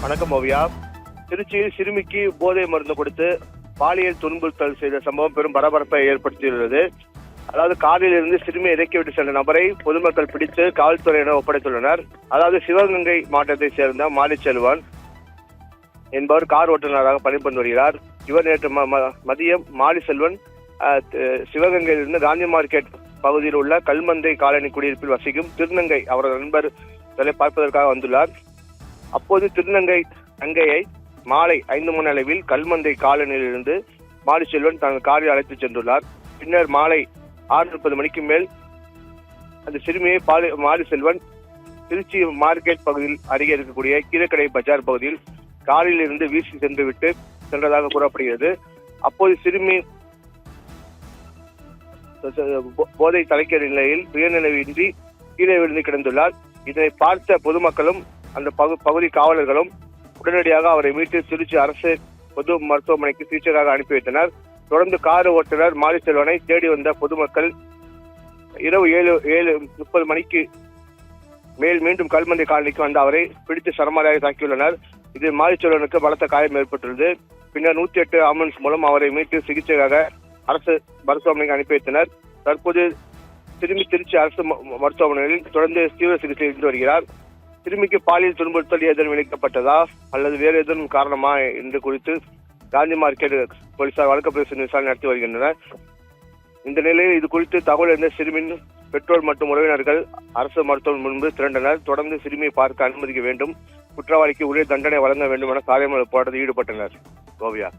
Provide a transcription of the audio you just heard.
வணக்கம் ஓவியா. திருச்சியில் சிறுமிக்கு போதை மருந்து கொடுத்து பாலியல் துன்புறுத்தல் செய்த சம்பவம் பெரும் பரபரப்பை ஏற்படுத்தியுள்ளது. அதாவது காரில் இருந்து சிறுமியை இறக்கிவிட்டு சென்ற நபரை பொதுமக்கள் பிடித்து காவல்துறையினர் ஒப்படைத்துள்ளனர். அதாவது சிவகங்கை மாவட்டத்தை சேர்ந்த மாலிச்செல்வன் என்பவர் கார் ஓட்டுநராக பணிபுரிந்து வருகிறார். இவர் நேற்று மதியம் மாலிச்செல்வன் சிவகங்கையிலிருந்து காந்தி மார்க்கெட் பகுதியில் உள்ள கல்மந்தை காலனி குடியிருப்பில் வசிக்கும் திருநங்கை அவரது நண்பர் பார்ப்பதற்காக வந்துள்ளார். அப்போது திருநங்கை தங்கையை மாலை 5 மணி அளவில் கல்மந்தை காலனியிலிருந்து மாலிச்செல்வன் தனது காரில் அழைத்துச் சென்றுள்ளார். பின்னர் மாலை 6:30 மணிக்கு மேல் அந்த சிறுமியை மாலிச்செல்வன் திருச்சி மார்க்கெட் பகுதியில் அருகே இருக்கக்கூடிய கீழக்கடை பஜார் பகுதியில் காரில் இருந்து வீசி சென்றுவிட்டு சென்றதாக கூறப்படுகிறது. அப்போது சிறுமி போதை தலைக்கிற நிலையில் சுயநினைவின்றி கீழே விழுந்து கிடந்துள்ளார். இதனை பார்த்த பொதுமக்களும் அந்த பகுதி காவலர்களும் உடனடியாக அவரை மீட்டு திருச்சி அரசு பொது மருத்துவமனைக்கு சிகிச்சைக்காக அனுப்பி வைத்தனர். தொடர்ந்து கார் ஓட்டுநர் மாலிச்செல்வனை தேடி வந்த பொதுமக்கள் இரவு 7:30 மணிக்கு மேல் மீண்டும் கல்மந்தை காலனிக்கு வந்த அவரை பிடித்து சரமாரியாக தாக்கியுள்ளனர். இதில் மாலிச்செல்வனுக்கு பலத்த காயம் ஏற்பட்டுள்ளது. பின்னர் 108 ஆம்புலன்ஸ் மூலம் அவரை மீட்டு சிகிச்சைக்காக அரசு மருத்துவமனைக்கு அனுப்பி வைத்தனர். தற்போது திருச்சி அரசு மருத்துவமனையில் தொடர்ந்து தீவிர சிகிச்சை இருந்து வருகிறார். சிறுமிக்கு பாலியல் துன்புறுத்தல் ஏதேனும் விளைக்கப்பட்டதா அல்லது வேறு ஏதேனும் காரணமா என்று குறித்து காந்தி மார்க்கெட் போலீசார் வழக்கு பதிவு விசாரணை நடத்தி வருகின்றனர். இந்த நிலையில் இது குறித்து தகவல் இருந்த சிறுமியின் பெற்றோர் மற்றும் உறவினர்கள் அரசு மருத்துவமனை முன்பு திரண்டனர். தொடர்ந்து சிறுமியை பார்க்க அனுமதிக்க வேண்டும், குற்றவாளிக்கு உரிய தண்டனை வழங்க வேண்டும் என சாலை போராட்டத்தில் ஈடுபட்டனர். கோவியா.